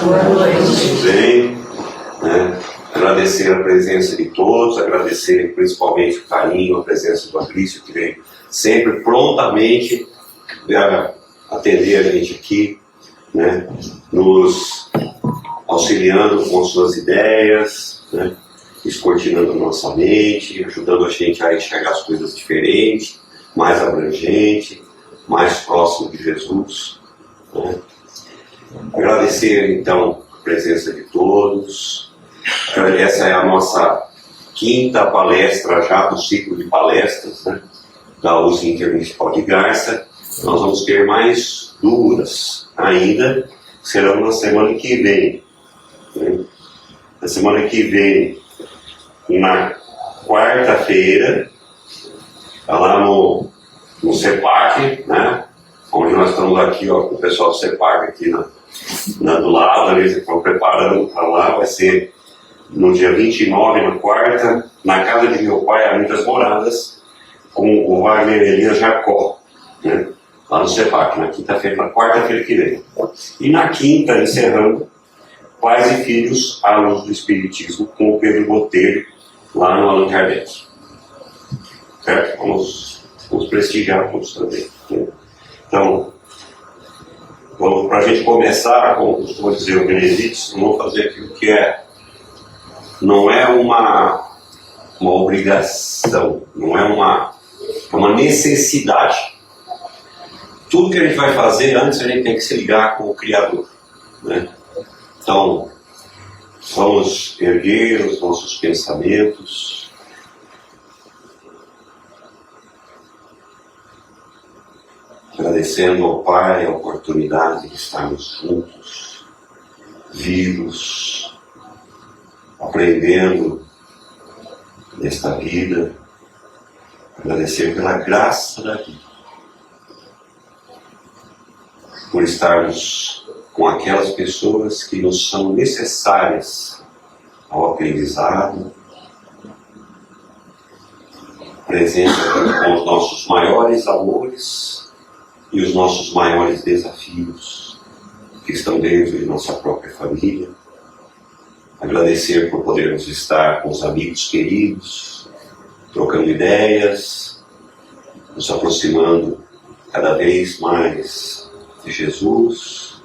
Tudo bem? Né? Agradecer a presença de todos, agradecer principalmente o carinho, a presença do Fabrício, que veio sempre prontamente atender a gente aqui, né? Nos auxiliando com suas ideias, né? Descortinando nossa mente, ajudando a gente a enxergar as coisas diferentes, mais abrangente, mais próximo de Jesus, né? Agradecer então a presença de todos. Essa é a nossa quinta palestra já do ciclo de palestras, né, da USE Intermunicipal de Garça. Nós vamos ter mais duas ainda, que serão na semana que vem, né? Na semana que vem, na quarta-feira, lá no CEPAC, né? Onde nós estamos aqui, ó, com o pessoal do CEPAC aqui do lado, eles estão preparando para lá. Vai ser no dia 29, na quarta, na casa de meu pai, a Muitas Moradas, com o Wagner Elias Jacó, né? Lá no CEPAC, na quinta-feira, na quarta-feira que vem. E na quinta, encerrando, Pais e Filhos à Luz do Espiritismo, com o Pedro Botelho, lá no Allan Kardec. Certo? Vamos prestigiar todos também, né? Então, para a gente começar, como costuma dizer o Benedito, vamos fazer aquilo que não é uma obrigação, não é uma necessidade. Tudo que a gente vai fazer antes, a gente tem que se ligar com o Criador, né? Então, vamos erguer os nossos pensamentos, agradecendo ao Pai a oportunidade de estarmos juntos, vivos, aprendendo nesta vida, agradecer pela graça da vida, por estarmos com aquelas pessoas que nos são necessárias ao aprendizado, presentes com os nossos maiores amores e os nossos maiores desafios, que estão dentro de nossa própria família. Agradecer por podermos estar com os amigos queridos, trocando ideias, nos aproximando cada vez mais de Jesus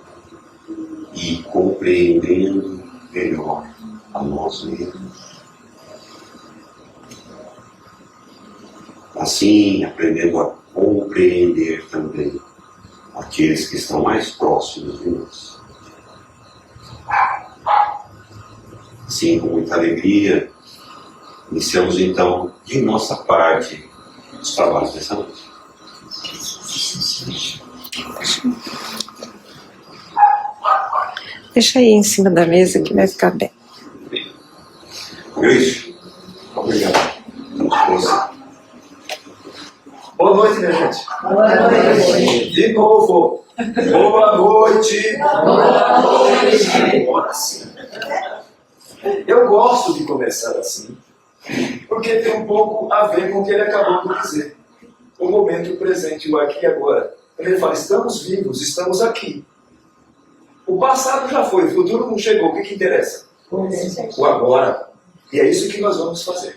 e compreendendo melhor a nós mesmos. Assim, aprendendo a compreender também aqueles que estão mais próximos de nós. Assim, com muita alegria, iniciamos então, de nossa parte, os trabalhos dessa noite. Deixa aí em cima da mesa que vai ficar bem. Luiz, obrigado. Boa noite, minha gente. Boa noite. De novo. Boa noite. Boa noite. Ora sim. Eu gosto de começar assim, porque tem um pouco a ver com o que ele acabou de dizer. O momento presente, o aqui e agora. Ele fala, estamos vivos, estamos aqui. O passado já foi, o futuro não chegou. O que interessa? O agora. E é isso que nós vamos fazer.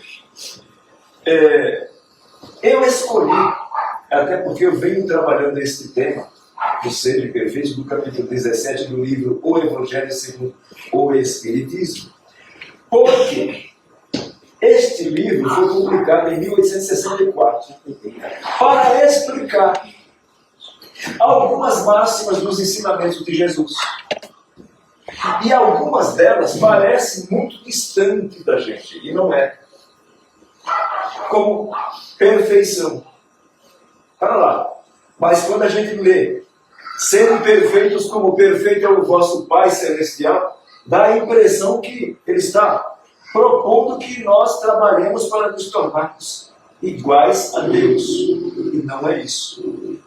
Eu escolhi, até porque eu venho trabalhando este tema, do Ser Perfeito, do capítulo 17 do livro O Evangelho segundo o Espiritismo, porque este livro foi publicado em 1864 para explicar algumas máximas dos ensinamentos de Jesus. E algumas delas parecem muito distantes da gente, e não é. Como perfeição. Para lá. Mas quando a gente lê, sendo perfeitos como perfeito é o vosso Pai Celestial, dá a impressão que ele está propondo que nós trabalhemos para nos tornarmos iguais a Deus. E não é isso.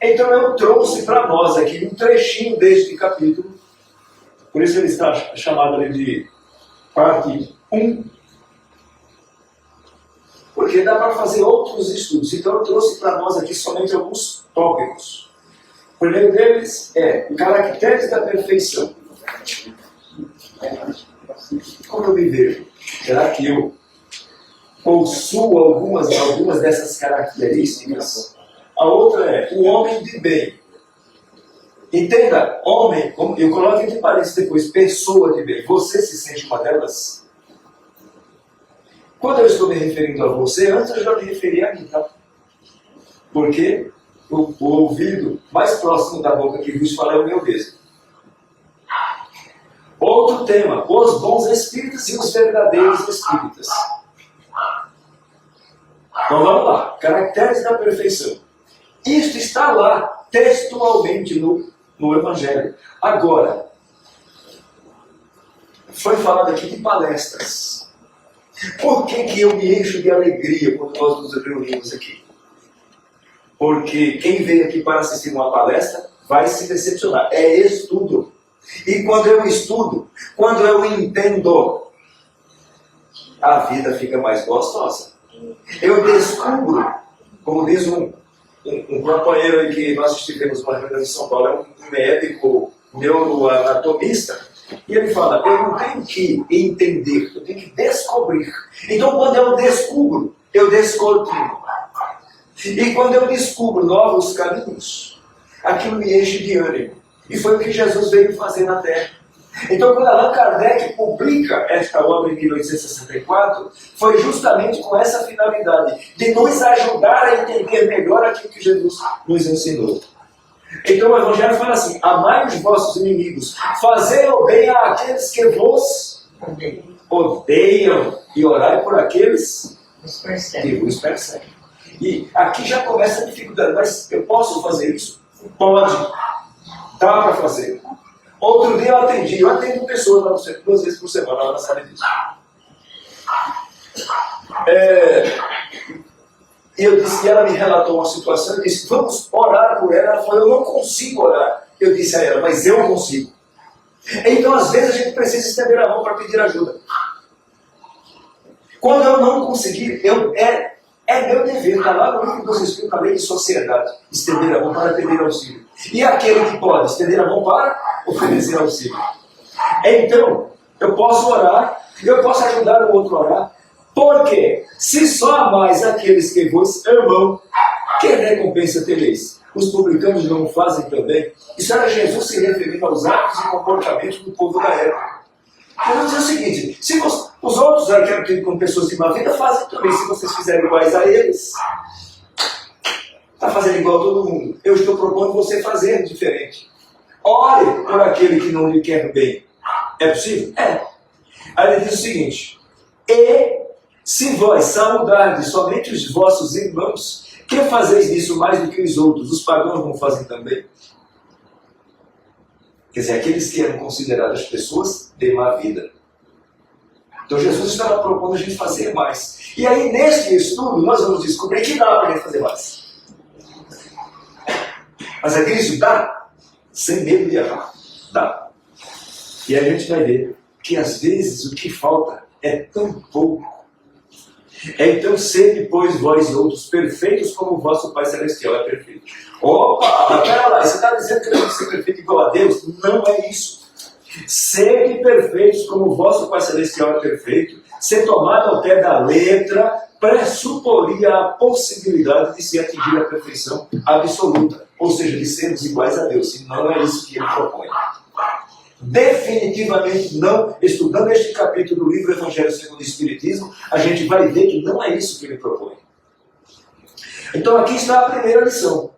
Então eu trouxe para nós aqui um trechinho deste capítulo. Por isso ele está chamado ali de parte 1. Porque dá para fazer outros estudos. Então eu trouxe para nós aqui somente alguns tópicos. O primeiro deles é caracteres da perfeição. como eu me vejo? Será que eu possuo algumas dessas características? A outra é o homem de bem. Entenda, homem, eu coloco entre parênteses depois, pessoa de bem. Você se sente uma delas? Quando eu estou me referindo a você, antes eu já me referi a mim, tá? Porque o ouvido mais próximo da boca que vos fala é o meu mesmo. Outro tema, os bons espíritos e os verdadeiros espíritas. Então vamos lá, caracteres da perfeição. Isto está lá, textualmente, no Evangelho. Agora, foi falado aqui de palestras. Por que eu me encho de alegria quando nós nos reunimos aqui? Porque quem veio aqui para assistir uma palestra vai se decepcionar. É estudo. E quando eu estudo, quando eu entendo, a vida fica mais gostosa. Eu descubro, como diz um companheiro aí que nós estivemos numa reunião em São Paulo, é um médico neuroanatomista, e ele fala, eu não tenho que entender, eu tenho que descobrir. Então quando eu descubro, eu descortino. E quando eu descubro novos caminhos, aquilo me enche de ânimo. E foi o que Jesus veio fazer na Terra. Então, quando Allan Kardec publica esta obra em 1864, foi justamente com essa finalidade, de nos ajudar a entender melhor aquilo que Jesus nos ensinou. Então, o Evangelho fala assim, amai os vossos inimigos, fazei o bem àqueles que vos odeiam, e orai por aqueles que vos perseguem. E aqui já começa a dificuldade, mas eu posso fazer isso? Pode. Dá para fazer. Outro dia eu atendo pessoas lá no centro, 2 vezes por semana, ela sabe disso. E ela me relatou uma situação, eu disse, vamos orar por ela. Ela falou, eu não consigo orar. Eu disse a ela, mas eu consigo. Então, às vezes, a gente precisa estender a mão para pedir ajuda. Quando eu não conseguir, é meu dever, está lá no livro dos Espíritos, na lei de sociedade, estender a mão para pedir auxílio. E aquele que pode estender a mão para oferecer auxílio. Então, eu posso orar, eu posso ajudar o outro a orar, porque se só amais aqueles que vos amam, que recompensa tereis? Os publicanos não o fazem também? Isso era Jesus se referindo aos atos e comportamentos do povo da época. Eu vou dizer o seguinte, se os outros aí, com pessoas de má vida, fazem também, se vocês fizerem iguais a eles, está fazendo igual a todo mundo. Eu estou propondo você fazer diferente. Ore por aquele que não lhe quer bem. É possível? É. Aí ele diz o seguinte, e se vós saudardes somente os vossos irmãos, que fazeis disso mais do que os outros? Os pagãos não fazem também? Quer dizer, aqueles que eram consideradas pessoas de má vida. Então Jesus estava propondo a gente fazer mais. E aí, neste estudo, nós vamos descobrir que dá para a gente fazer mais. Mas é que isso dá sem medo de errar. Dá. E a gente vai ver que às vezes o que falta é tão pouco. Então sede, pois, vós outros perfeitos como o vosso Pai Celestial é perfeito. Opa, pera lá, você está dizendo que eu tenho que ser perfeito igual a Deus? Não é isso. Sede perfeitos como o vosso Pai Celestial é perfeito, ser tomado ao pé da letra, pressuporia a possibilidade de se atingir a perfeição absoluta, ou seja, de sermos iguais a Deus, e não é isso que ele propõe. Definitivamente não. Estudando este capítulo do livro Evangelho segundo o Espiritismo, a gente vai ver que não é isso que ele propõe. Então aqui está a primeira lição.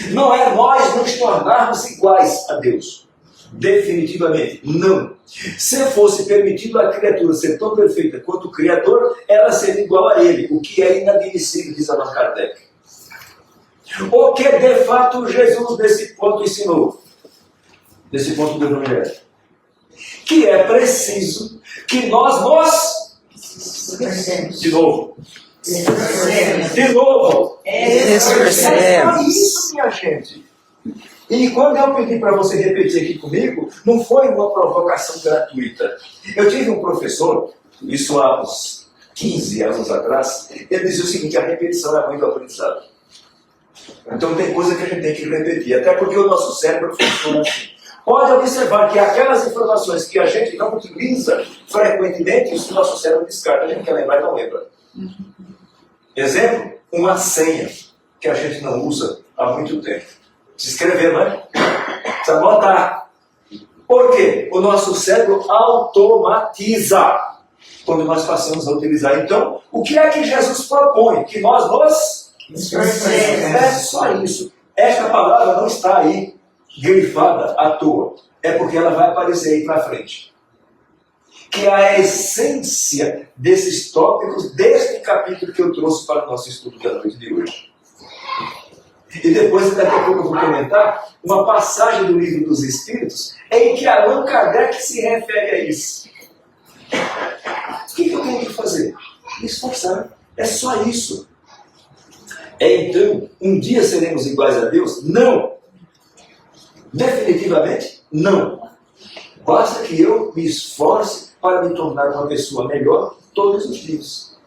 Não é nós nos tornarmos iguais a Deus. Definitivamente não. Se fosse permitido à criatura ser tão perfeita quanto o Criador, ela seria igual a ele, o que é inadmissível, diz Allan Kardec. O que de fato Jesus nesse ponto ensinou? Nesse ponto do Evangelho, que é preciso que nós de novo, é isso, minha gente. E quando eu pedi para você repetir aqui comigo, não foi uma provocação gratuita. Eu tive um professor, isso há uns 15 anos atrás, ele dizia o seguinte, a repetição é muito aprendizado. Então tem coisa que a gente tem que repetir, até porque o nosso cérebro funciona assim. Pode observar que aquelas informações que a gente não utiliza frequentemente, isso o nosso cérebro descarta. A gente quer lembrar e não lembra. Exemplo, uma senha que a gente não usa há muito tempo. Se escrever, não é? Precisa anotar. Por quê? O nosso cérebro automatiza quando nós passamos a utilizar. Então, o que é que Jesus propõe? Que nós nos esforcemos. É só isso. Esta palavra não está aí grifada à toa. É porque ela vai aparecer aí para frente. Que é a essência desses tópicos deste capítulo que eu trouxe para o nosso estudo da noite de hoje. E depois, daqui a pouco, eu vou comentar uma passagem do Livro dos Espíritos em que Allan Kardec se refere a isso. O que eu tenho que fazer? Me esforçar. É só isso. Então, um dia seremos iguais a Deus? Não. Definitivamente, não. Basta que eu me esforce para me tornar uma pessoa melhor todos os dias.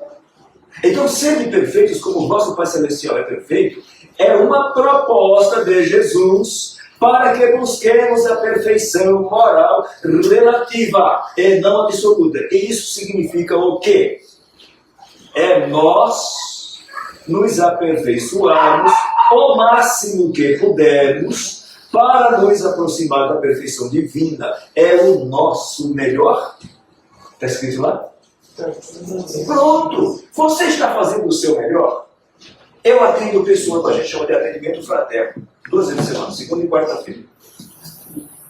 Então, serem perfeitos como o vosso Pai Celestial é perfeito, é uma proposta de Jesus para que busquemos a perfeição moral relativa e não absoluta. E isso significa o quê? É nós nos aperfeiçoarmos o máximo que pudermos para nos aproximar da perfeição divina. É o nosso melhor. Está escrito lá? Pronto! Você está fazendo o seu melhor? Eu atendo pessoas, a gente chama de atendimento fraterno. 2 vezes por semana, segunda e quarta-feira.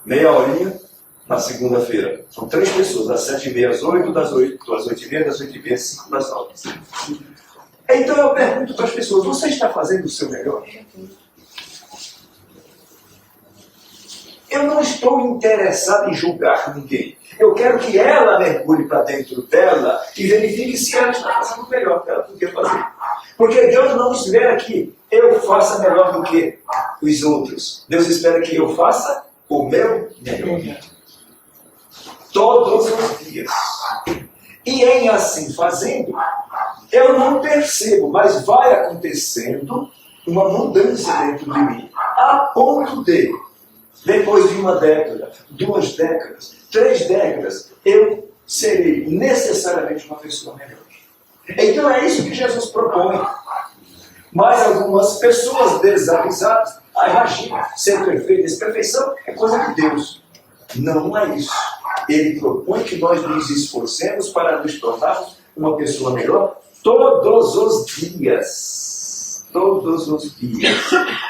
Meia horinha na segunda-feira. São 3 pessoas, das 7h30 às 8, das 8h30, das 8h30 às 5 das 9. Então eu pergunto para as pessoas, você está fazendo o seu melhor? Eu não estou interessado em julgar ninguém. Eu quero que ela mergulhe para dentro dela e verifique se ela está fazendo o melhor que ela podia fazer. Porque Deus não espera que eu faça melhor do que os outros. Deus espera que eu faça o meu melhor. Todos os dias. E em assim fazendo, eu não percebo, mas vai acontecendo uma mudança dentro de mim. A ponto de, depois de 1 década, 2 décadas, 3 décadas, eu serei necessariamente uma pessoa melhor. Então é isso que Jesus propõe. Mas algumas pessoas desavisadas, imagina, ser perfeito, perfeição é coisa de Deus. Não é isso. Ele propõe que nós nos esforcemos para nos tornarmos uma pessoa melhor todos os dias. Todos os dias.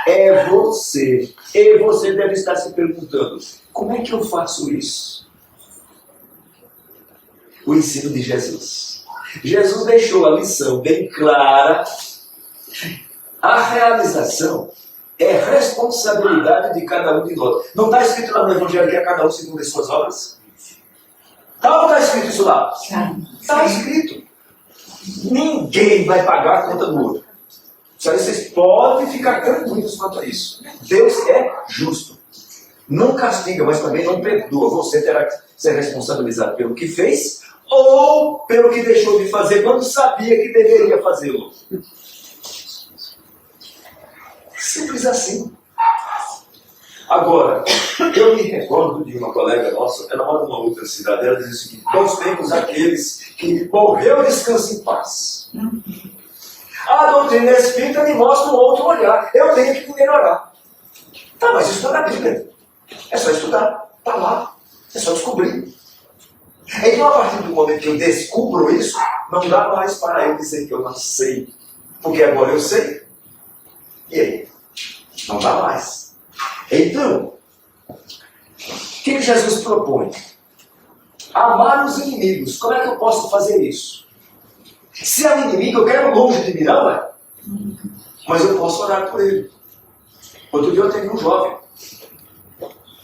É você. E você deve estar se perguntando, como é que eu faço isso? O ensino de Jesus. Jesus deixou a lição bem clara. A realização é responsabilidade de cada um de nós. Não está escrito lá no Evangelho que é cada um segundo as suas obras? Está ou não está escrito isso lá? Está escrito. Ninguém vai pagar a conta do outro. Só vocês podem ficar tranquilos quanto a isso. Deus é justo. Não castiga, mas também não perdoa. Você terá que ser responsabilizado pelo que fez ou pelo que deixou de fazer quando sabia que deveria fazê-lo. Simples assim. Agora, eu me recordo de uma colega nossa, ela mora numa outra cidade, ela diz o seguinte: nós temos aqueles que morreu descanso em paz. A doutrina espírita me mostra um outro olhar. Eu tenho que melhorar. Tá, mas isso está na Bíblia. É só estudar. Está lá. É só descobrir. Então, a partir do momento que eu descubro isso, não dá mais para eu dizer que eu não sei. Porque agora eu sei. E aí? Não dá mais. Então, o que Jesus propõe? Amar os inimigos. Como é que eu posso fazer isso? Se é um inimigo, eu quero longe de mim, não é? Mas eu posso orar por ele. Outro dia eu atendi um jovem.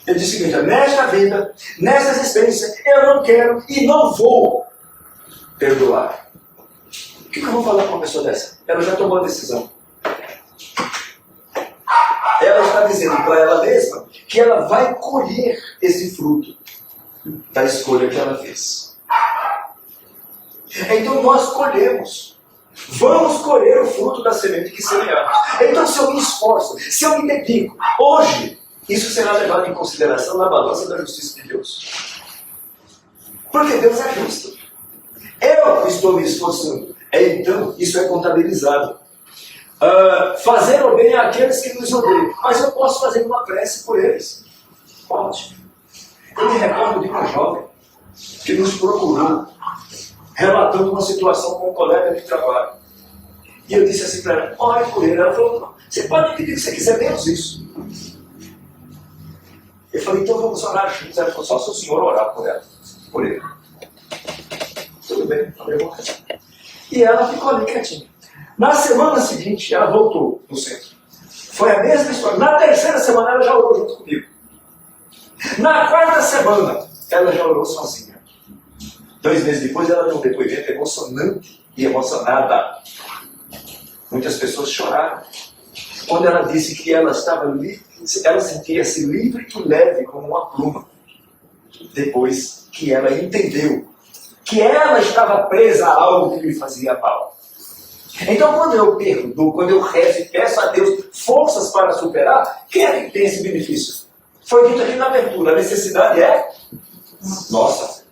Ele disse o seguinte: nesta vida, nesta existência, eu não quero e não vou perdoar. O que eu vou falar para uma pessoa dessa? Ela já tomou a decisão. Ela está dizendo para ela mesma que ela vai colher esse fruto da escolha que ela fez. Então nós colhemos. Vamos colher o fruto da semente que semeamos. Então, se eu me esforço, se eu me dedico, hoje, Isso será levado em consideração na balança da justiça de Deus. Porque Deus é justo. Eu estou me esforçando. Então, isso é contabilizado. Fazer o bem àqueles que nos odeiam. Mas eu posso fazer uma prece por eles. Pode. Eu me recordo de uma jovem que nos procurou, relatando uma situação com um colega de trabalho. E eu disse assim para ela, ore por ele. Ela falou, você pode pedir o que você quiser, menos isso. Eu falei, então vamos orar juntos. Ela falou, só se o senhor orar por ele. Tudo bem, falei, eu vou rezar. E ela ficou ali quietinha. Na semana seguinte, ela voltou no centro. Foi a mesma história. Na terceira semana, ela já orou junto comigo. Na quarta semana, ela já orou sozinha. 2 meses depois, ela deu um depoimento emocionante e emocionada. Muitas pessoas choraram. Quando ela disse que ela estava livre, ela sentia-se livre e leve como uma pluma. Depois que ela entendeu que ela estava presa a algo que lhe fazia mal. Então, quando eu perdoo, quando eu rezo e peço a Deus forças para superar, quem é que tem esse benefício? Foi dito aqui na abertura, a necessidade é nossa.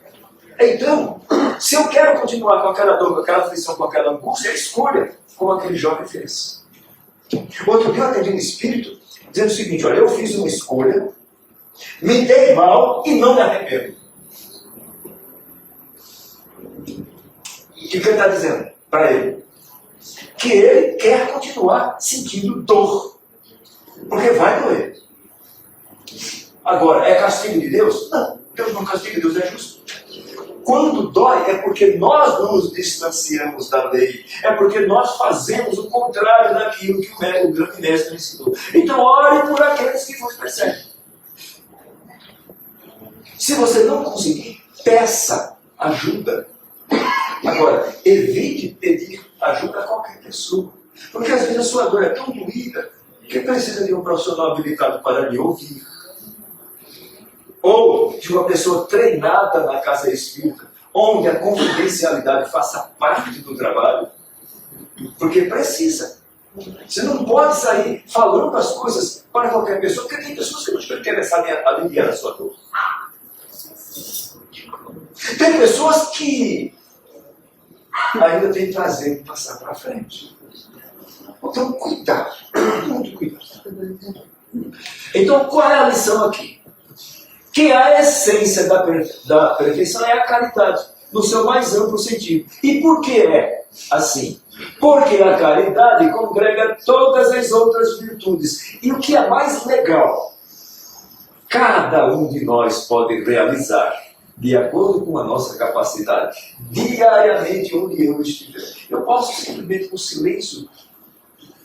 Então, se eu quero continuar com aquela dor, com aquela aflição, com aquela angústia, escolha, como aquele jovem fez. Outro dia eu atendi um espírito dizendo o seguinte, olha, eu fiz uma escolha, me dei mal e não me arrependo. O que ele está dizendo para ele? Que ele quer continuar sentindo dor. Porque vai doer. Agora, é castigo de Deus? Não, Deus não castiga, Deus é justo. Quando dói é porque nós nos distanciamos da lei. É porque nós fazemos o contrário daquilo que o grande mestre ensinou. Então, ore por aqueles que vos perseguem. Se você não conseguir, peça ajuda. Agora, evite pedir ajuda a qualquer pessoa. Porque às vezes a sua dor é tão doída que precisa de um profissional habilitado para lhe ouvir. Ou de uma pessoa treinada na casa espírita, onde a confidencialidade faça parte do trabalho. Porque precisa. Você não pode sair falando as coisas para qualquer pessoa, porque tem pessoas que não estão interessadas em aliviar a sua dor. Tem pessoas que ainda tem prazer em passar para frente. Então, cuidado. Muito cuidado. Então, qual é a lição aqui? Que a essência da perfeição é a caridade, no seu mais amplo sentido. E por que é assim? Porque a caridade congrega todas as outras virtudes. E o que é mais legal, cada um de nós pode realizar de acordo com a nossa capacidade, diariamente onde eu estiver. Eu posso simplesmente, com silêncio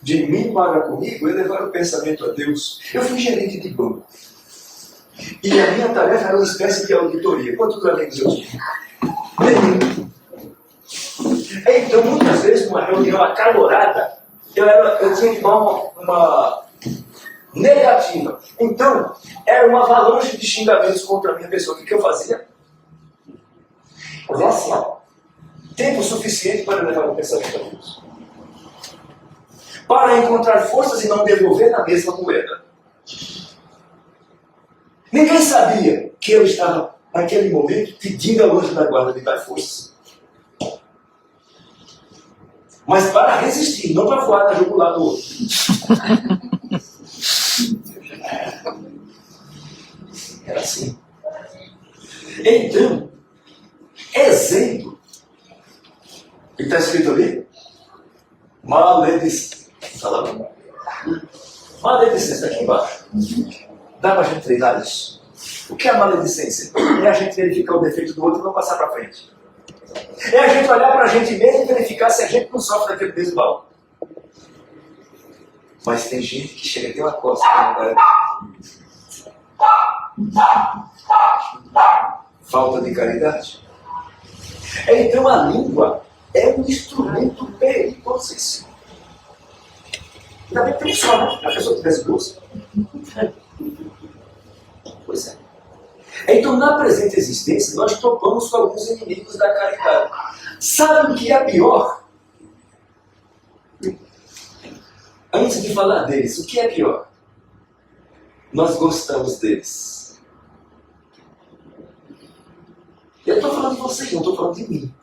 de mim para comigo, elevar o pensamento a Deus. Eu fui gerente de banco. E a minha tarefa era uma espécie de auditoria. Quantos amigos eu tinha? Nenhum. Então, muitas vezes, numa reunião acalorada, eu tinha que dar uma negativa. Então, era uma avalanche de xingamentos contra a minha pessoa. O que eu fazia? Fazia assim, ó. Tempo suficiente para levar o pensamento a Deus. Para encontrar forças e não devolver na mesma moeda. Ninguém sabia que eu estava, naquele momento, pedindo ao anjo da guarda me dar forças. Mas para resistir, não para voar na jugular do outro. Era assim. Então, exemplo. O que está escrito ali? Maledicência. Maledicência, está aqui embaixo. Dá para a gente treinar isso? O que é a maledicência? É a gente verificar o defeito do outro e não passar para frente. É a gente olhar para a gente mesmo e verificar se a gente não sofre daquele mesmo mal. Mas tem gente que chega a ter uma costa. Falta de caridade. Então a língua é um instrumento perigosíssimo. Ainda bem que tem só, né? A pessoa tivesse duas. Pois é. Então, na presente existência, nós topamos com alguns inimigos da caridade. Sabe o que é pior? Antes de falar deles, o que é pior? nós gostamos deles. Eu estou falando de vocês, não estou falando de mim.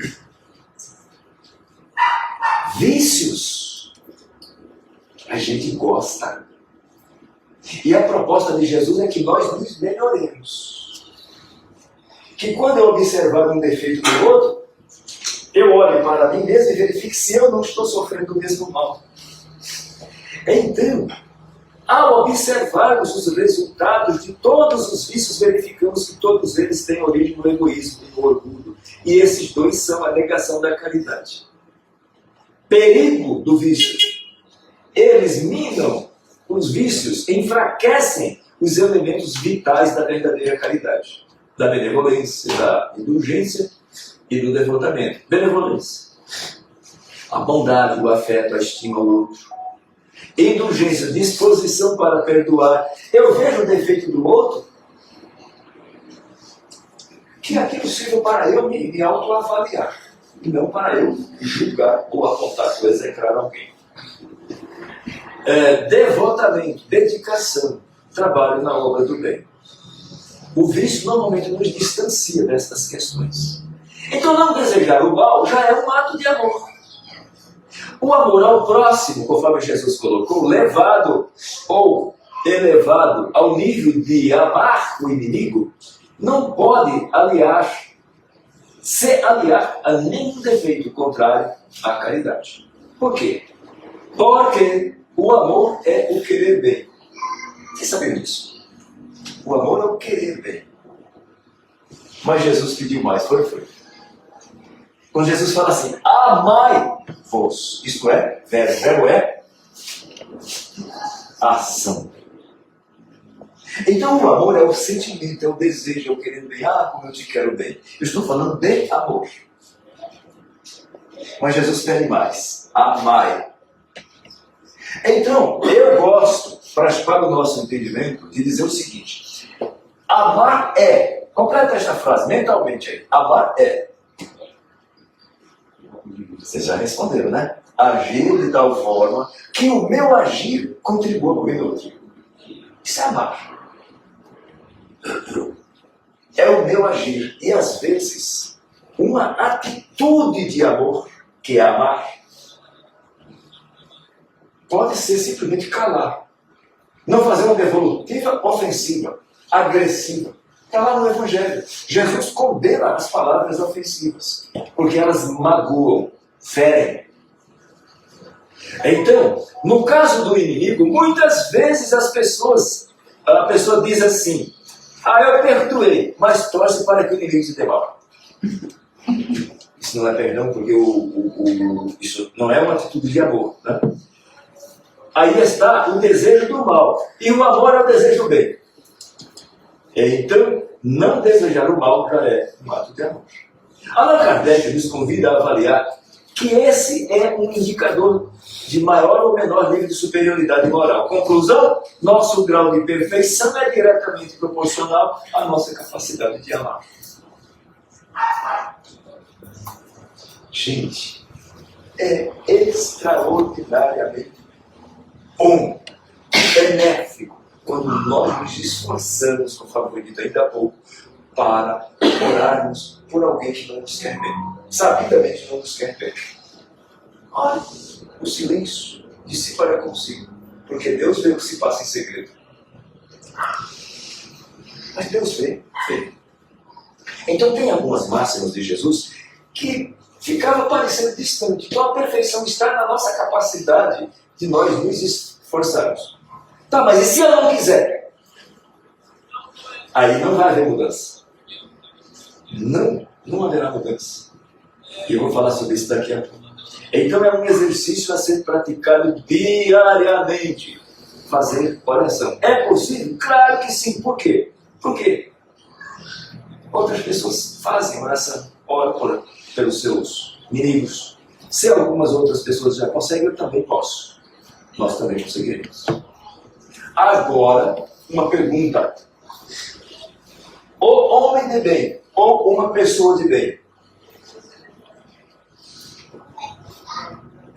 Vícios, a gente gosta. E a proposta de Jesus é que nós nos melhoremos. Que quando eu observar um defeito do outro, eu olhe para mim mesmo e verifique se eu não estou sofrendo o mesmo mal. Então, ao observarmos os resultados de todos os vícios, verificamos que todos eles têm origem no egoísmo e no orgulho. E esses dois são a negação da caridade. Perigo do vício. Eles minam os vícios, enfraquecem os elementos vitais da verdadeira caridade. Da benevolência, da indulgência e do devotamento. Benevolência. A bondade, o afeto, a estima ao outro. Indulgência, disposição para perdoar. Eu vejo o defeito do outro, que aquilo sirva para eu me autoavaliar, e não para eu julgar ou apontar ou execrar alguém. Devotamento, dedicação, trabalho na obra do bem. O vício normalmente nos distancia destas questões. Então não desejar o mal já é um ato de amor. O amor ao próximo, conforme Jesus colocou, levado ou elevado ao nível de amar o inimigo, não pode se aliar a nenhum defeito contrário à caridade. Por quê? Porque o amor é o querer bem. Vocês sabem disso? O amor é o querer bem. Mas Jesus pediu mais, foi. Quando Jesus fala assim, amai-vos, isto é, verbo é ação. Então o amor é o sentimento, é o desejo, é o querer bem. Ah, como eu te quero bem. Eu estou falando de amor. Mas Jesus pede mais, amai. Então, eu gosto, para o nosso entendimento, de dizer o seguinte, amar é, completa esta frase mentalmente aí, amar é. Vocês já responderam, né? Agir de tal forma que o meu agir contribua para o bem do outro. Isso é amar. É o meu agir. E às vezes, uma atitude de amor, que é amar, pode ser simplesmente calar. Não fazer uma devolutiva ofensiva, agressiva. Está lá no Evangelho. Jesus condena as palavras ofensivas, porque elas magoam, ferem. Então, no caso do inimigo, muitas vezes a pessoa diz assim, eu perdoei, mas torce para que o inimigo se dê mal. Isso não é perdão, porque isso não é uma atitude de amor. Né? Aí está o desejo do mal, e o amor é o desejo do bem. Então, não desejar o mal já é um ato de amor. Allan Kardec nos convida a avaliar que esse é um indicador de maior ou menor nível de superioridade moral. Conclusão, nosso grau de perfeição é diretamente proporcional à nossa capacidade de amar. Gente, é extraordinariamente bom, benéfico, quando nós nos esforçamos, conforme foi dito ainda há pouco, para orarmos por alguém que não nos quer bem. Sabidamente não nos quer bem. Olha, o silêncio de si para consigo, porque Deus vê o que se passa em segredo. Mas Deus vê. Então tem algumas máximas de Jesus que ficava parecendo distante. Então a perfeição está na nossa capacidade de nós nos esforçarmos. Tá, mas e se eu não quiser? Aí não vai haver mudança. Não haverá mudança. E eu vou falar sobre isso daqui a pouco. Então é um exercício a ser praticado diariamente. Fazer oração. É possível? Claro que sim. Por quê? Porque outras pessoas fazem oração. Oram pelos seus inimigos. Se algumas outras pessoas já conseguem, eu também posso. Nós também conseguiremos. Agora, uma pergunta. O homem de bem ou uma pessoa de bem?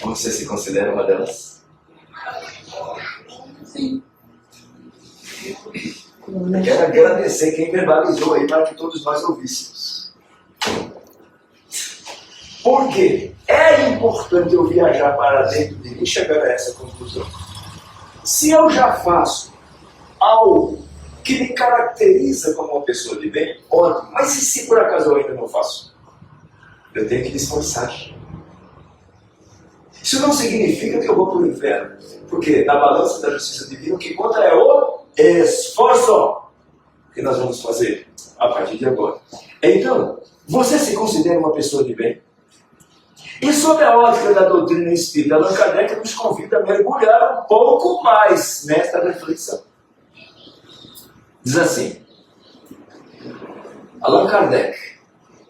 Você se considera uma delas? Sim. Eu quero agradecer quem verbalizou aí para que todos nós ouvíssemos. Por quê? É importante eu viajar para dentro de mim e chegar a essa conclusão. Se eu já faço algo que me caracteriza como uma pessoa de bem, ótimo. Mas e se por acaso eu ainda não faço? Eu tenho que me esforçar. Isso não significa que eu vou para o inferno. Porque na balança da justiça divina, o que conta é o esforço que nós vamos fazer a partir de agora. Então, você se considera uma pessoa de bem? E sob a ótica da doutrina espírita, Allan Kardec nos convida a mergulhar um pouco mais nesta reflexão. Diz assim, Allan Kardec,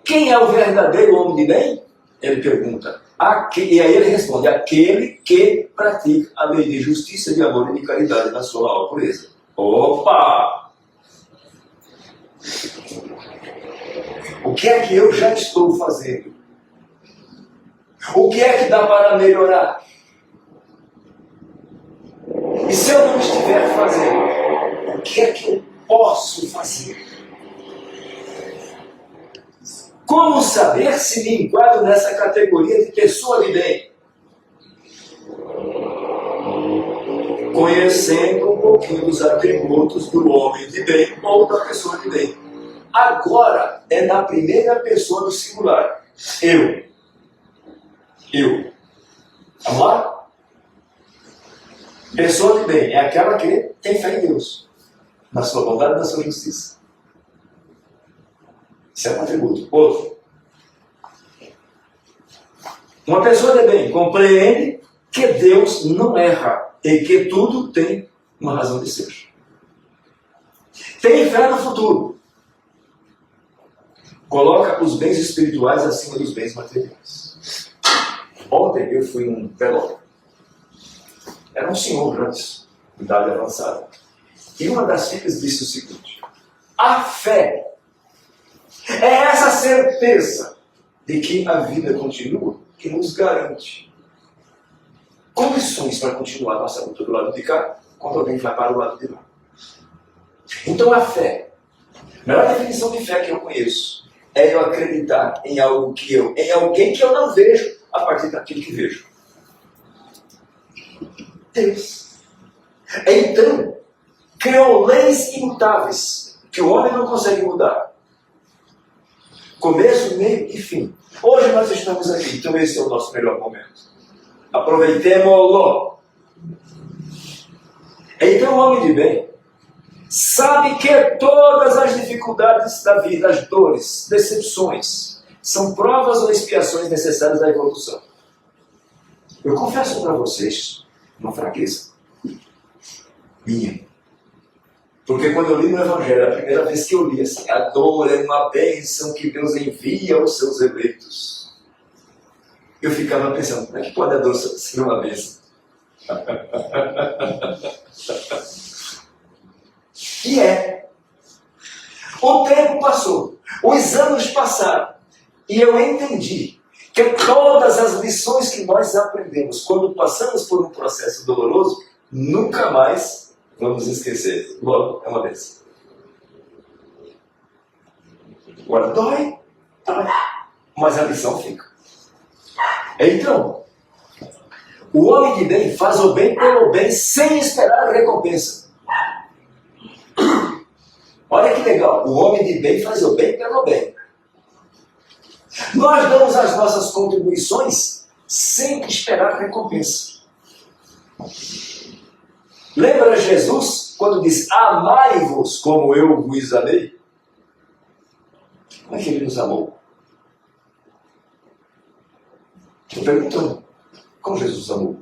quem é o verdadeiro homem de bem? Ele pergunta. E aí ele responde, aquele que pratica a lei de justiça, de amor e de caridade na sua maior pureza. Opa! O que é que eu já estou fazendo? O que é que dá para melhorar? E se eu não estiver fazendo, o que é que eu posso fazer? Como saber se me enquadro nessa categoria de pessoa de bem? Conhecendo um pouquinho dos atributos do homem de bem ou da pessoa de bem. Agora é na primeira pessoa do singular. Eu. Vamos lá? Pessoa de bem é aquela que tem fé em Deus, na sua bondade e na sua justiça. Isso é um atributo. Outro. Uma pessoa de bem compreende que Deus não erra e que tudo tem uma razão de ser. Tem fé no futuro. Coloca os bens espirituais acima dos bens materiais. Ontem eu fui num velório. Era um senhor já de idade avançada. E uma das filhas disse o seguinte: a fé é essa certeza de que a vida continua que nos garante condições para continuar nossa luta do lado de cá, quando alguém vai para o lado de lá. Então a fé, a melhor definição de fé que eu conheço, é eu acreditar em algo em alguém que eu não vejo a partir daquilo que vejo. Deus. Então, criou leis imutáveis que o homem não consegue mudar. Começo, meio e fim. Hoje nós estamos aqui, então esse é o nosso melhor momento. Aproveitemo-lo. Então o homem de bem sabe que todas as dificuldades da vida, as dores, decepções, são provas ou expiações necessárias da evolução. Eu confesso para vocês uma fraqueza minha. Porque quando eu li no Evangelho, a primeira vez que eu li assim, a dor é uma bênção que Deus envia aos seus eleitos. Eu ficava pensando, como é que pode a dor ser uma bênção? E é. O tempo passou, os anos passaram, e eu entendi que todas as lições que nós aprendemos quando passamos por um processo doloroso, nunca mais vamos esquecer. Logo, é uma bênção. Agora dói, mas a lição fica. Então, o homem de bem faz o bem pelo bem sem esperar a recompensa. Olha que legal, o homem de bem faz o bem pelo bem. Nós damos as nossas contribuições sem esperar recompensa. Lembra Jesus quando diz, amai-vos como eu vos amei? Como é que ele nos amou? Estou perguntando, como Jesus amou?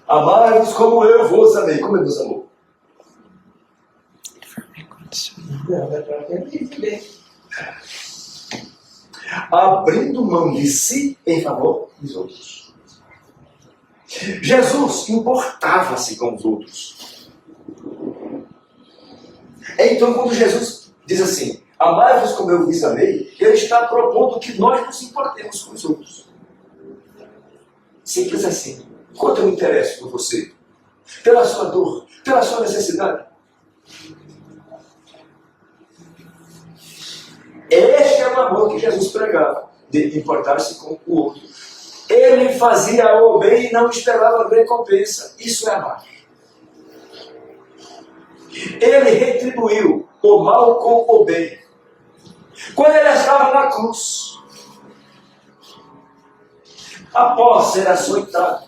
Amai-vos como eu vos amei. Como ele nos amou? Abrindo mão de si em favor dos outros. Jesus importava-se com os outros. Então, quando Jesus diz assim, amai-vos como eu vos amei, ele está propondo que nós nos importemos com os outros. Simples assim. Quanto eu me interesso por você? pela sua dor, pela sua necessidade. Este é o amor que Jesus pregava, de importar-se com o outro. Ele fazia o bem e não esperava recompensa. Isso é amar. Ele retribuiu o mal com o bem. Quando ele estava na cruz, após ser açoitado,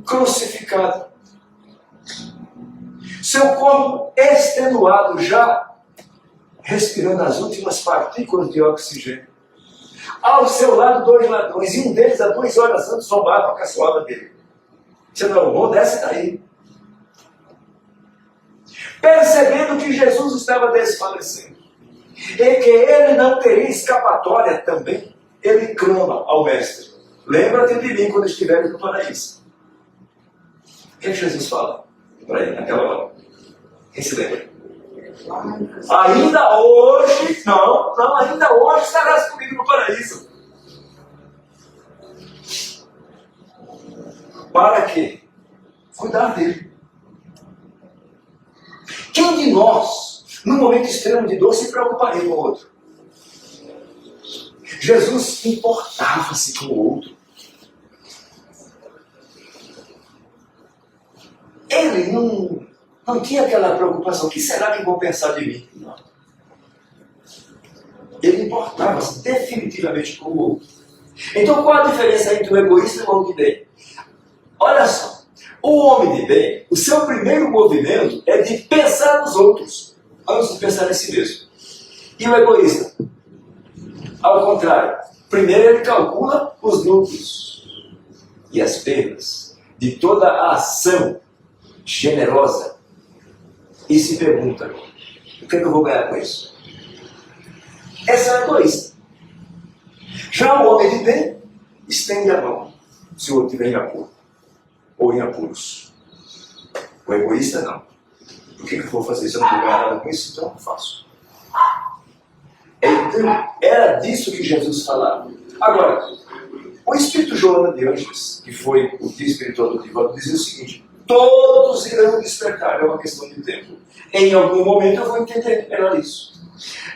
crucificado, seu corpo extenuado, já respirando as últimas partículas de oxigênio, ao seu lado 2 ladrões, e um deles há 2 horas antes roubava a caçoada dele. Você não roubou? Desce daí. Percebendo que Jesus estava desfalecendo e que ele não teria escapatória também, ele clama ao mestre: lembra-te de mim quando estiveres no paraíso. O que Jesus fala para ele naquela hora? Quem se lembra? Ainda hoje, ainda hoje estarás comigo no paraíso. Para quê? Cuidar dele. Quem de nós, num momento extremo de dor, se preocuparia com o outro? Jesus importava-se com o outro. Ele não tinha aquela preocupação: o que será que vão pensar de mim? Não. Ele importava-se definitivamente com o outro. Então qual a diferença entre o egoísta e o homem de bem? Olha só, o homem de bem, o seu primeiro movimento é de pensar nos outros, antes de pensar em si mesmo. E o egoísta, ao contrário, primeiro ele calcula os lucros e as perdas de toda a ação generosa e se pergunta: o que é que eu vou ganhar com isso? Esse é o egoísta. Já o homem de bem estende a mão se o outro estiver em apuro ou em apuros. O egoísta não. Por que eu vou fazer isso? Eu não vou ganhar nada com isso, então eu não faço. Então, era disso que Jesus falava. Agora, o Espírito Joana de Anjos, que foi o guia espiritual do Divaldo, dizia o seguinte: todos irão despertar, é uma questão de tempo. Em algum momento eu vou entender, era isso.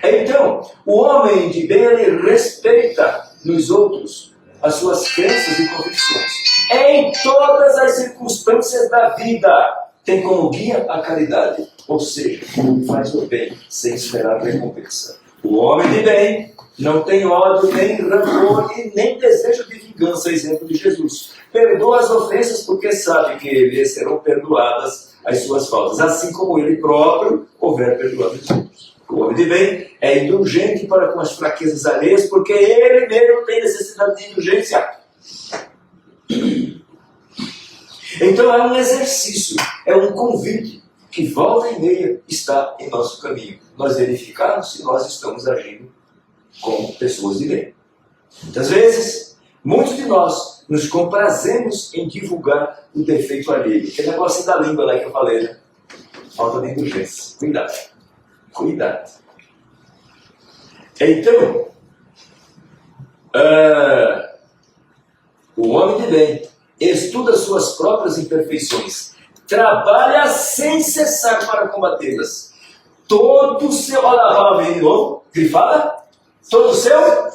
Então, o homem de bem, ele respeita nos outros as suas crenças e convicções. Em todas as circunstâncias da vida, tem como guia a caridade. Ou seja, faz o bem sem esperar recompensa. O homem de bem não tem ódio, nem rancor e nem desejo de vingança, exemplo de Jesus. Perdoa as ofensas porque sabe que lhe serão perdoadas as suas faltas, assim como ele próprio houver perdoado os outros. O homem de bem é indulgente para com as fraquezas alheias, porque ele mesmo tem necessidade de indulgência. Então é um exercício, é um convite que volta e meia está em nosso caminho. Nós verificarmos se nós estamos agindo como pessoas de bem. Muitas vezes, muitos de nós nos comprazemos em divulgar o defeito alheio. Aquele negócio da língua lá que eu falei, né? Falta de indulgência. Cuidado. Cuidado. Então, o homem de bem estuda suas próprias imperfeições, trabalha sem cessar para combatê-las. Todo o seu... Olha lá, de novo, grifada. Todo o seu...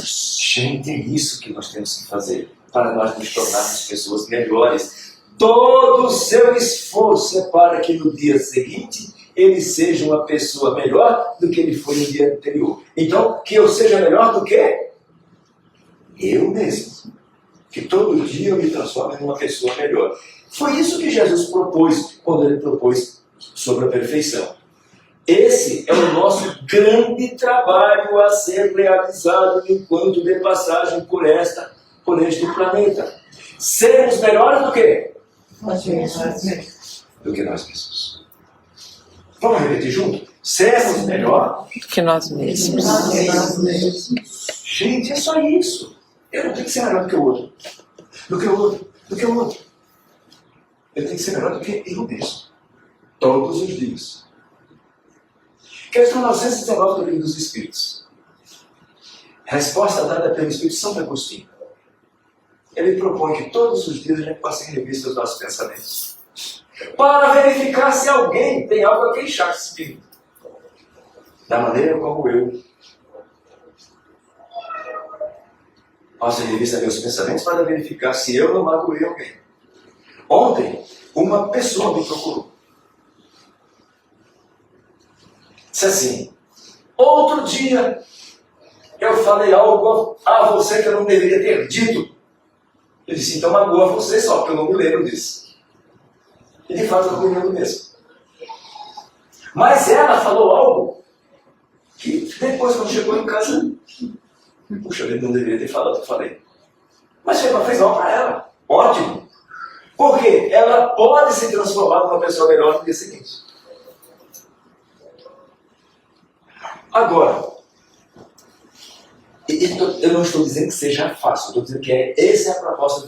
Gente, é isso que nós temos que fazer para nós nos tornarmos pessoas melhores. Todo o seu esforço é para que no dia seguinte ele seja uma pessoa melhor do que ele foi no dia anterior. Então, que eu seja melhor do que eu mesmo. Que todo dia eu me transforme numa pessoa melhor. Foi isso que Jesus propôs quando ele propôs sobre a perfeição. Esse é o nosso grande trabalho a ser realizado enquanto de passagem por este planeta. Sermos melhores do que? Do que nós mesmos. Vamos repetir junto? Sermos melhor do que nós mesmos. Gente, é só isso. Eu não tenho que ser melhor do que o outro. Do que o outro. Do que o outro. Eu tenho que ser melhor do que eu mesmo. Todos os dias. Questão 919 do Livro dos Espíritos. Resposta dada pelo Espírito Santo Agostinho. ele propõe que todos os dias a gente passe em revista os nossos pensamentos, para verificar se alguém tem algo a queixar-se de mim, da maneira como eu passo em revista meus pensamentos para verificar se eu não magoei alguém. Ontem, uma pessoa me procurou. Disse assim: outro dia eu falei algo a você que eu não deveria ter dito. Eu disse: então magoa você só, porque eu não me lembro disso. E de fato eu não me lembro mesmo. Mas ela falou algo que depois, quando chegou em casa, puxa, eu não deveria ter falado o que eu falei. Mas fez mal para ela. Ótimo. Porque ela pode se transformar numa pessoa melhor no dia seguinte. Agora, eu não estou dizendo que seja fácil, estou dizendo que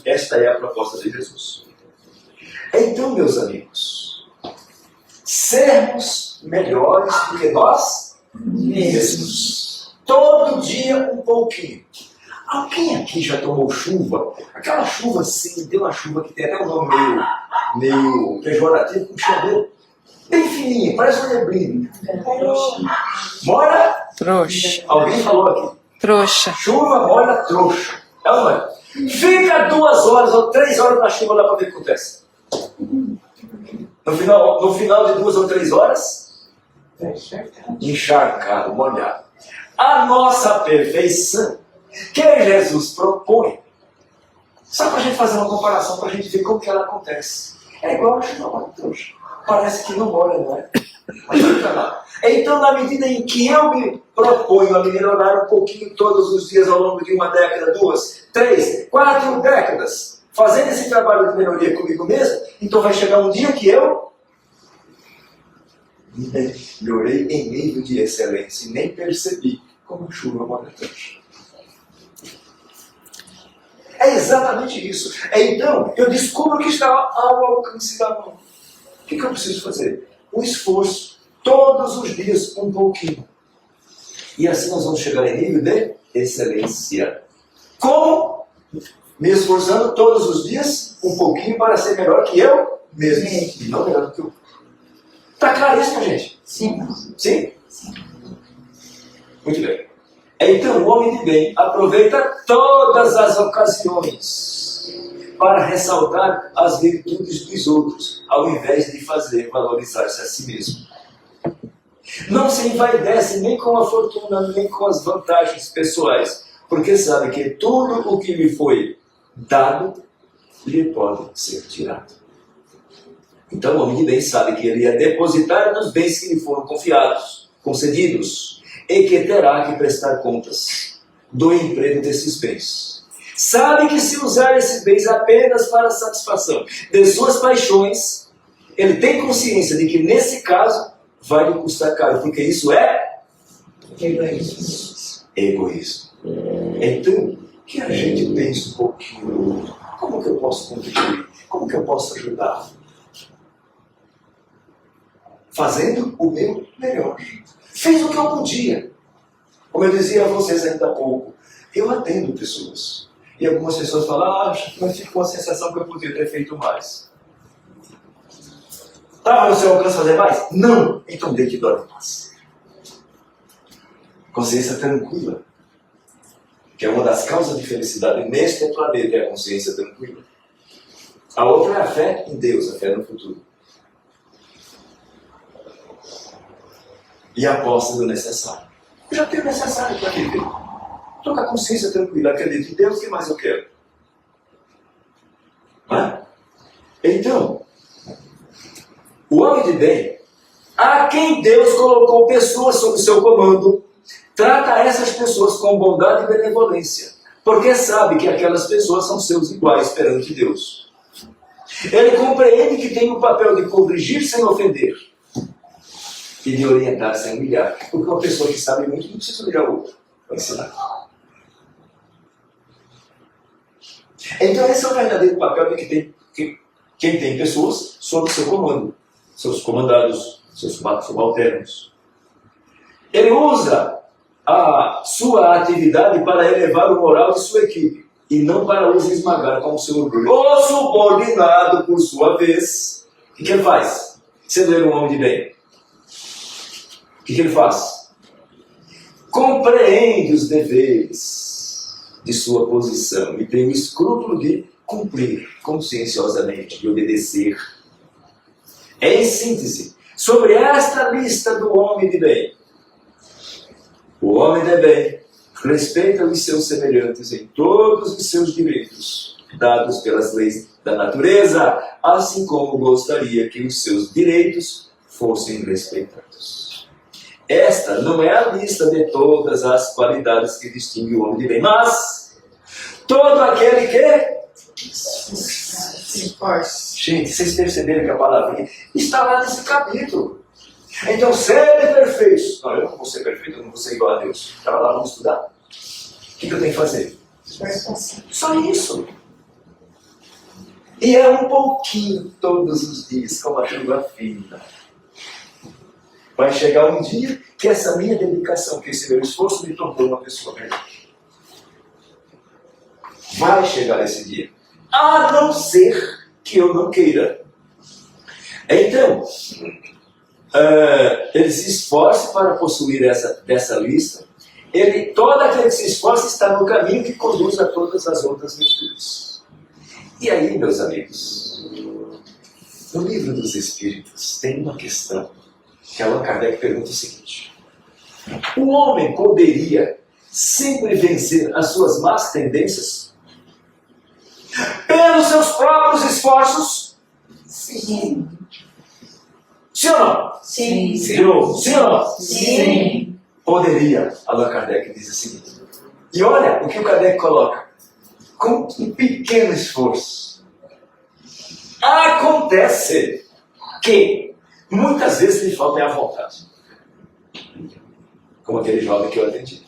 esta é a proposta de Jesus. Então, meus amigos, sermos melhores do que nós mesmos. Todo dia um pouquinho. Alguém aqui já tomou chuva? Aquela chuva assim, tem uma chuva que tem até um nome meio pejorativo, com chaveiro bem fininho, parece um neblina. Molha? Trouxa. Alguém falou aqui. Trouxa. Chuva molha trouxa. É ou não é? Fica 2 horas ou 3 horas na chuva lá para ver o que acontece. No final de 2 ou 3 horas, encharcado, molhado. A nossa perfeição que Jesus propõe, só para a gente fazer uma comparação, para a gente ver como que ela acontece. É igual a chuva molha trouxa. Parece que não molha, não é? Mas fica lá. Então, na medida em que eu me proponho a melhorar um pouquinho todos os dias ao longo de 1 década, 2, 3, 4 décadas, fazendo esse trabalho de melhoria comigo mesmo, então vai chegar um dia que eu melhorei em nível de excelência e nem percebi como chuva molha trouxa. É exatamente isso. Então, eu descubro que está ao alcance da mão. O que eu preciso fazer? Um esforço, todos os dias, um pouquinho. E assim nós vamos chegar em nível de excelência. Como? Me esforçando todos os dias, um pouquinho, para ser melhor que eu mesmo. E não melhor do que eu. Está claro isso, gente? Sim. Sim? Muito bem. Então, o homem de bem aproveita todas as ocasiões para ressaltar as virtudes dos outros, ao invés de fazer valorizar-se a si mesmo. Não se envaidece nem com a fortuna, nem com as vantagens pessoais, porque sabe que tudo o que lhe foi dado, lhe pode ser tirado. Então o homem de bem sabe que ele é depositar nos bens que lhe foram confiados, concedidos, e que terá que prestar contas do emprego desses bens. Sabe que se usar esses bens apenas para a satisfação de suas paixões, ele tem consciência de que nesse caso vai lhe custar caro, porque isso é egoísmo. Então, que a gente pense um pouquinho no outro. Como que eu posso contribuir? Como que eu posso ajudar? Fazendo o meu melhor. Fiz o que eu podia. Como eu dizia a vocês ainda há pouco, eu atendo pessoas. E algumas pessoas falam, mas fico com a sensação que eu podia ter feito mais. Tá, mas você alcança fazer mais? Não! Então deite e dorme em paz. Consciência tranquila. Que é uma das causas de felicidade neste planeta, é a consciência tranquila. A outra é a fé em Deus, a fé no futuro. E a posse do necessário. Eu já tenho o necessário para viver. Estou com a consciência tranquila, acredito em Deus, o que mais eu quero? Não é? Então, o homem de bem, a quem Deus colocou pessoas sob seu comando, trata essas pessoas com bondade e benevolência, porque sabe que aquelas pessoas são seus iguais perante Deus. Ele compreende que tem o papel de corrigir sem ofender e de orientar sem humilhar, porque uma pessoa que sabe muito não precisa humilhar o outro para ensinar. Então esse é o verdadeiro papel de quem tem pessoas sob seu comando, seus comandados, seus subalternos. Ele usa a sua atividade para elevar o moral de sua equipe, e não para os esmagar com o seu orgulho. O subordinado, por sua vez, o que ele faz? Sendo ele um homem de bem, o que ele faz? Compreende os deveres de sua posição e tem o escrúpulo de cumprir conscienciosamente, de obedecer. Em síntese, sobre esta lista do homem de bem, o homem de bem respeita os seus semelhantes em todos os seus direitos, dados pelas leis da natureza, assim como gostaria que os seus direitos fossem respeitados. Esta não é a lista de todas as qualidades que distingue o homem de bem, mas todo aquele que Se esforce. Gente, vocês perceberam que a palavrinha está lá nesse capítulo. Então, sede perfeitos. Não, eu não vou ser perfeito, eu não vou ser igual a Deus. Estava lá, vamos estudar. O que eu tenho que fazer? Só isso. E é um pouquinho todos os dias, como a chuva fina. Vai chegar um dia que essa minha dedicação, que esse meu esforço me tornou uma pessoa melhor. Vai chegar esse dia. A não ser que eu não queira. Então, ele se esforce para possuir dessa lista. Todo aquele que se esforça está no caminho que conduz a todas as outras virtudes. E aí, meus amigos, no Livro dos Espíritos tem uma questão que Allan Kardec pergunta o seguinte: o homem poderia sempre vencer as suas más tendências pelos seus próprios esforços? Sim. Sim ou não? Sim. De novo, sim ou não? Sim. Poderia, Allan Kardec diz o seguinte. E olha o que o Kardec coloca. Com um pequeno esforço. Acontece que muitas vezes lhe falta a vontade. Como aquele jovem que eu atendi.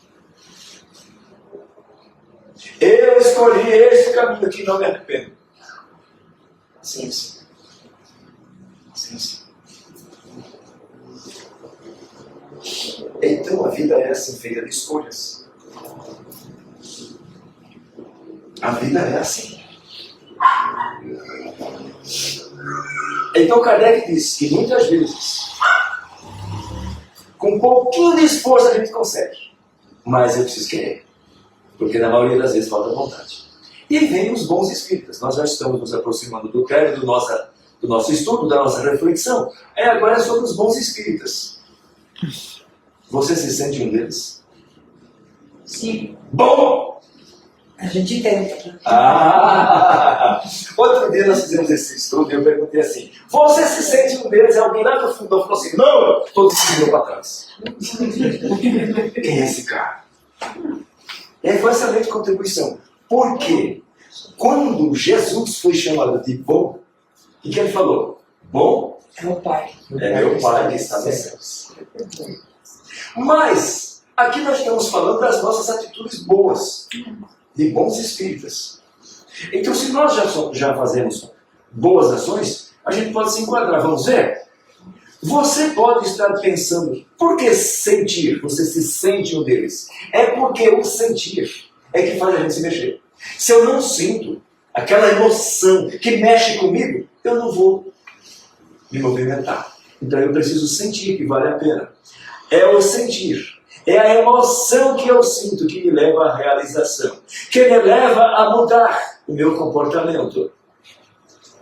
Eu escolhi esse caminho aqui, não me arrependo. Sim, sim. Sim, sim. Então a vida é assim, feita de escolhas. A vida é assim. Então Kardec diz que muitas vezes, com um pouquinho de esforço a gente consegue. Mas eu preciso querer. Porque na maioria das vezes falta vontade. E aí vem os bons espíritas. Nós já estamos nos aproximando do término do nosso estudo, da nossa reflexão. Agora é sobre os bons espíritas. Você se sente um deles? Sim. Bom! A gente tenta. Outro dia nós fizemos esse estudo e eu perguntei assim: você se sente um deles? Alguém lá no fundo falou assim: não, todo mundo virou para trás. Quem é esse cara? E aí foi excelente contribuição. Por quê? Quando Jesus foi chamado de bom, o que ele falou? Bom É o Pai. é meu Pai que está nos céus. Mas, aqui nós estamos falando das nossas atitudes boas, de bons espíritas. Então, se nós já fazemos boas ações, a gente pode se enquadrar. Vamos ver? Você pode estar pensando, por que sentir? Você se sente um deles. É porque o sentir é que faz a gente se mexer. Se eu não sinto aquela emoção que mexe comigo, eu não vou me movimentar. Então eu preciso sentir que vale a pena. É o sentir. É a emoção que eu sinto que me leva à realização, que me leva a mudar o meu comportamento.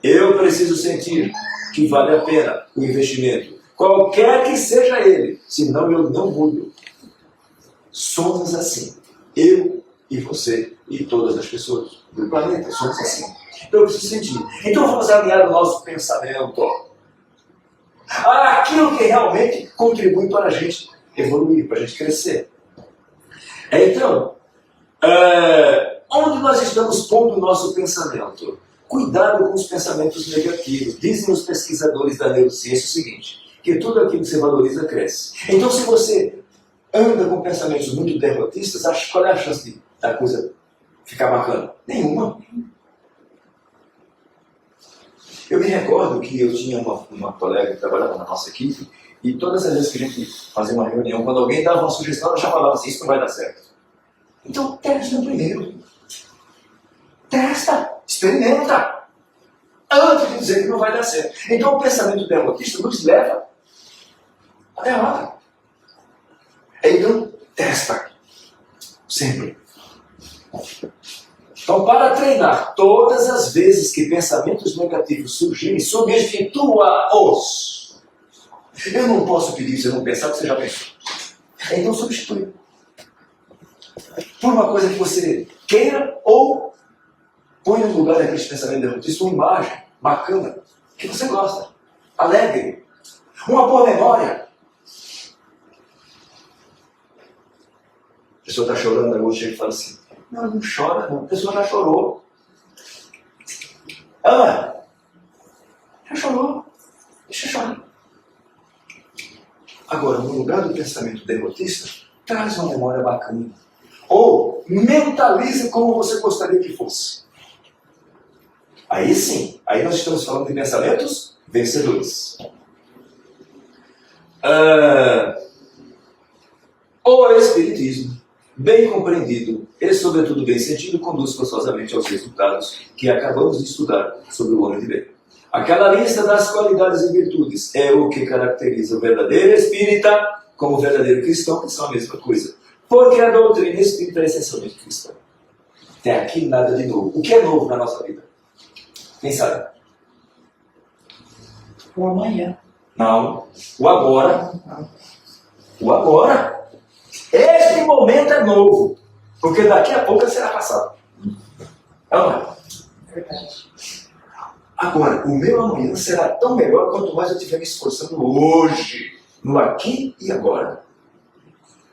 Eu preciso sentir que vale a pena o investimento, qualquer que seja ele, senão eu não mudo. Somos assim. Eu e você e todas as pessoas do planeta somos assim. Então eu preciso sentir. Então vamos alinhar o nosso pensamento àquilo que realmente contribui para a gente evoluir, para a gente crescer. Então, onde nós estamos pondo o nosso pensamento? Cuidado com os pensamentos negativos. Dizem os pesquisadores da neurociência o seguinte, que tudo aquilo que você valoriza cresce. Então, se você anda com pensamentos muito derrotistas, qual é a chance da coisa ficar bacana? Nenhuma. Eu me recordo que eu tinha uma colega que trabalhava na nossa equipe e todas as vezes que a gente fazia uma reunião, quando alguém dava uma sugestão, ela já falava assim, isso não vai dar certo. Então, teste primeiro. Testa, experimenta, antes de dizer que não vai dar certo. Então o pensamento derrotista nos leva à derrota. Então, testa, sempre. Então, para treinar, todas as vezes que pensamentos negativos surgirem, substitua-os. Eu não posso pedir você não pensar, porque você já pensou. Então, substitui. Por uma coisa que você queira ou põe no lugar daquele pensamento derrotista uma imagem bacana, que você gosta, alegre, uma boa memória. A pessoa está chorando, agora chega e fala assim: não, não chora não, a pessoa já chorou. Ana, já chorou, deixa chorar. Agora, no lugar do pensamento derrotista, traz uma memória bacana. Ou mentalize como você gostaria que fosse. Aí sim, aí nós estamos falando de pensamentos vencedores. O Espiritismo, bem compreendido e, sobretudo, bem sentido, conduz forçosamente aos resultados que acabamos de estudar sobre o homem de bem. Aquela lista das qualidades e virtudes é o que caracteriza o verdadeiro espírita como o verdadeiro cristão, que são a mesma coisa. Porque a doutrina espírita é essencialmente cristã. Tem aqui nada de novo. O que é novo na nossa vida? Quem sabe? O amanhã. Não. O agora. O agora. Este momento é novo. Porque daqui a pouco será passado. Não é? Verdade. Agora, o meu amanhã será tão melhor quanto mais eu estiver me esforçando hoje. No aqui e agora.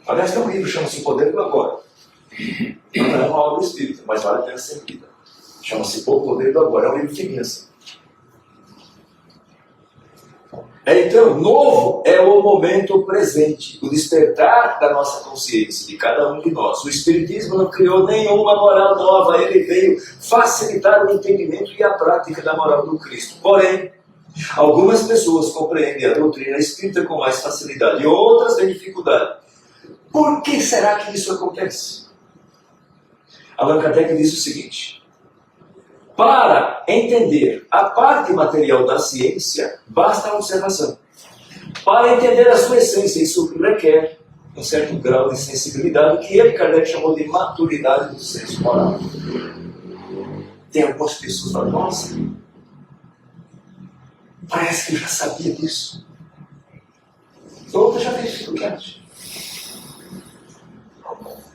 Aliás, tem um livro que chama-se O Poder do Agora. Não é uma obra espírita, mas vale a pena ser lida. Chama-se O Poder do Agora. É um livro fininho assim. Então, novo é o momento presente, o despertar da nossa consciência, de cada um de nós. O Espiritismo não criou nenhuma moral nova, ele veio facilitar o entendimento e a prática da moral do Cristo. Porém, algumas pessoas compreendem a doutrina espírita com mais facilidade e outras têm dificuldade. Por que será que isso acontece? Allan Kardec diz o seguinte: para entender a parte material da ciência, basta a observação. Para entender a sua essência, isso requer um certo grau de sensibilidade, que ele, Kardec, chamou de maturidade do senso moral. Tem algumas pessoas que falam: nossa, parece que eu já sabia disso. Outras já verificam que antes.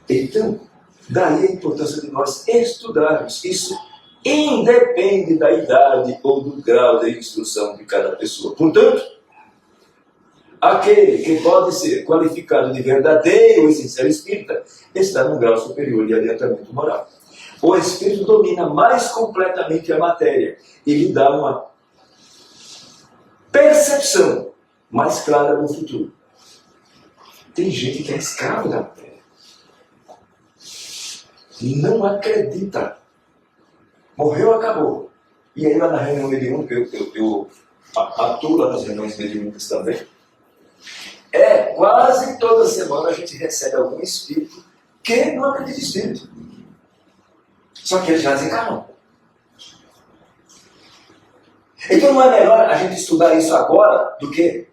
Então, daí a importância de nós estudarmos isso. Independe da idade ou do grau de instrução de cada pessoa. Portanto, aquele que pode ser qualificado de verdadeiro essencial espírita está num grau superior de adiantamento moral. O espírito domina mais completamente a matéria e lhe dá uma percepção mais clara do futuro. Tem gente que é escravo da matéria. Não acredita. Morreu, acabou. E aí lá na reunião mediúnica, eu atuo lá nas reuniões mediúnicas também. Quase toda semana a gente recebe algum espírito que não acredita em espírito. Só que eles já desencarnam. Então não é melhor a gente estudar isso agora do que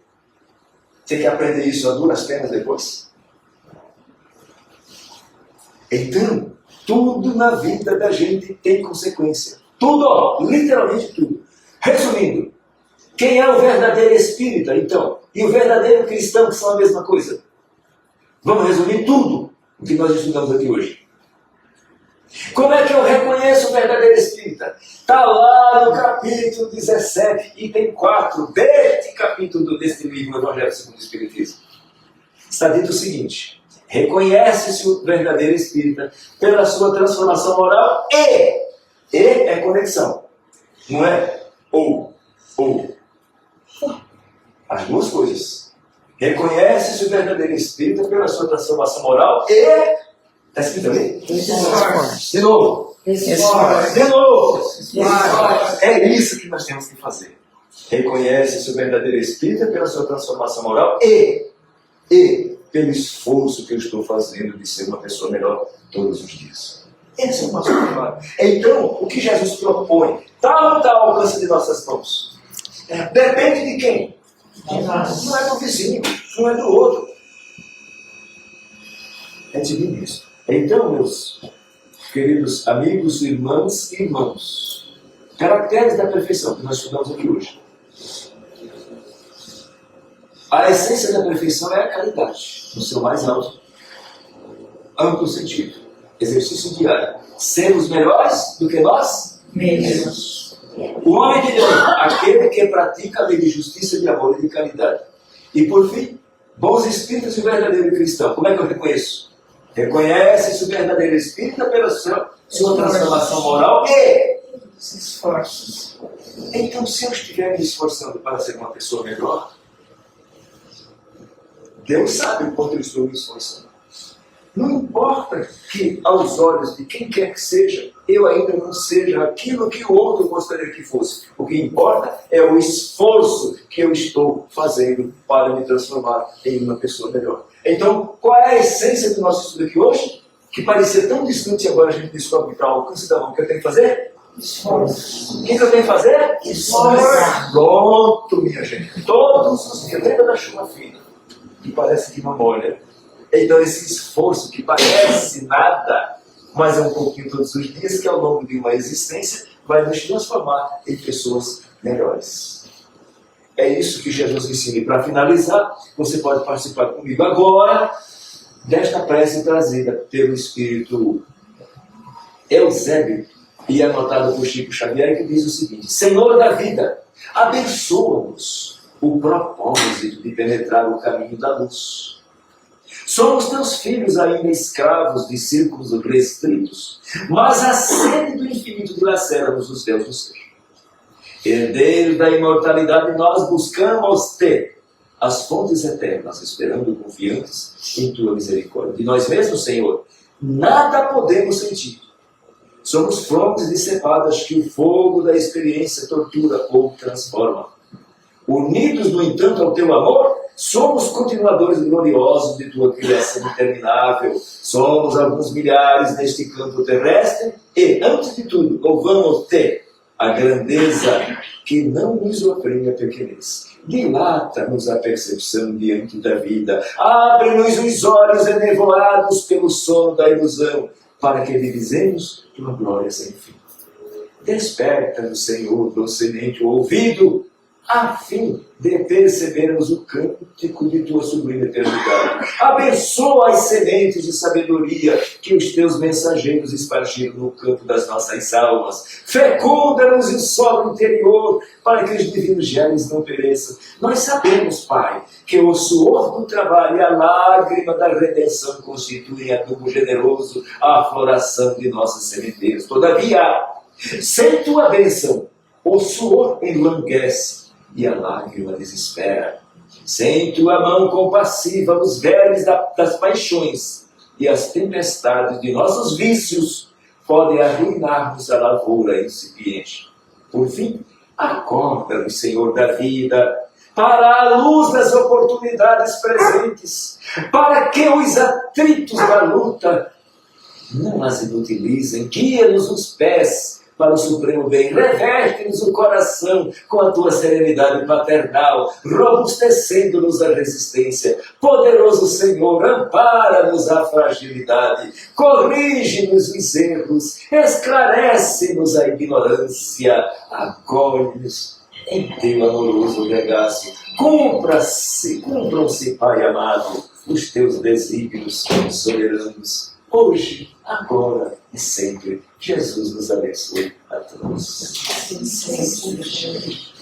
ter que aprender isso a duras penas depois? Então, tudo na vida da gente tem consequência. Tudo, literalmente tudo. Resumindo, quem é o verdadeiro espírita, então? E o verdadeiro cristão, que são a mesma coisa? Vamos resumir tudo o que nós estudamos aqui hoje. Como é que eu reconheço o verdadeiro espírita? Está lá no capítulo 17, item 4, deste capítulo deste livro, Evangelho segundo o Espiritismo. Está dito o seguinte: reconhece-se o verdadeiro espírita pela sua transformação moral e é conexão. Não é ou. As duas coisas. Reconhece-se o verdadeiro espírita pela sua transformação moral e... Está escrito ali? De novo. De novo. É isso que nós temos que fazer. Reconhece-se o verdadeiro espírita pela sua transformação moral e pelo esforço que eu estou fazendo de ser uma pessoa melhor todos os dias. Esse é o nosso trabalho. Então, o que Jesus propõe está ou não está ao alcance de nossas mãos? Depende de quem? De nós. Não é do vizinho, não é do outro. É de mim mesmo. Então, meus queridos amigos, irmãs e irmãos, caracteres da perfeição que nós estudamos aqui hoje. A essência da perfeição é a caridade, no seu mais alto, amplo sentido. Exercício diário. Sermos melhores do que nós Mesmos. O homem de Deus, aquele que pratica a lei de justiça, de amor e de caridade. E por fim, bons espíritos e verdadeiro cristão. Como é que eu reconheço? Reconhece-se o verdadeiro espírita pela sua transformação moral e Os esforços. então, se eu estiver me esforçando para ser uma pessoa melhor, Deus sabe o quanto eu estou me esforçando. Não importa que, aos olhos de quem quer que seja, eu ainda não seja aquilo que o outro gostaria que fosse. O que importa é o esforço que eu estou fazendo para me transformar em uma pessoa melhor. Então, qual é a essência do nosso estudo aqui hoje? Que parecia tão distante, agora a gente descobre que está ao alcance da mão. O que eu tenho que fazer? Esforço. O que eu tenho que fazer? Esforço. Pronto, minha gente. Todos os dias. Lembra da chuva fina? Que parece que não molha. Então, esse esforço que parece nada, mas é um pouquinho todos os dias, que ao longo de uma existência vai nos transformar em pessoas melhores. É isso que Jesus ensina. E para finalizar, você pode participar comigo agora desta prece trazida pelo Espírito Eusébio e anotada por Chico Xavier, que diz o seguinte: Senhor da vida, abençoa-nos o propósito de penetrar o caminho da luz. Somos teus filhos ainda escravos de círculos restritos, mas a sede do infinito dilacera-nos os véus do ser. Herdeiros da imortalidade, nós buscamos ter as fontes eternas, esperando confiantes em tua misericórdia. De nós mesmos, Senhor, nada podemos sentir. Somos frontes decepadas que o fogo da experiência tortura ou transforma. Unidos, no entanto, ao teu amor, somos continuadores gloriosos de tua criação interminável. Somos alguns milhares neste campo terrestre e, antes de tudo, louvamos-te a grandeza que não nos oprime a pequenez. Dilata-nos a percepção diante da vida. Abre-nos os olhos enevoados pelo sono da ilusão, para que divisemos tua glória sem fim. Desperta-nos, Senhor, docemente o ouvido, a fim de percebermos o cântico de tua sublime eternidade. Abençoa as sementes de sabedoria que os teus mensageiros espargiram no campo das nossas almas. Fecunda-nos o solo interior, para que os divinos genes não pereçam. Nós sabemos, Pai, que o suor do trabalho e a lágrima da redenção constituem adubo generoso à floração de nossas sementeiras. Todavia, sem tua bênção, o suor enlanguece e a lágrima desespera. Sem tua mão compassiva, os vermes das paixões e as tempestades de nossos vícios podem arruinar-nos a lavoura incipiente. Por fim, acorda-nos, Senhor da vida, para a luz das oportunidades presentes, para que os atritos da luta não as inutilizem. Guia-nos os pés para o supremo bem, reveste-nos o coração com a tua serenidade paternal, robustecendo-nos a resistência. Poderoso Senhor, ampara-nos a fragilidade, corrige-nos os erros, esclarece-nos a ignorância, acolhe-nos em teu amoroso regaço. Cumpram-se, Pai amado, os teus desígnios soberanos, hoje, agora e sempre. Jesus nos abençoe a todos. Sim, sim, sim.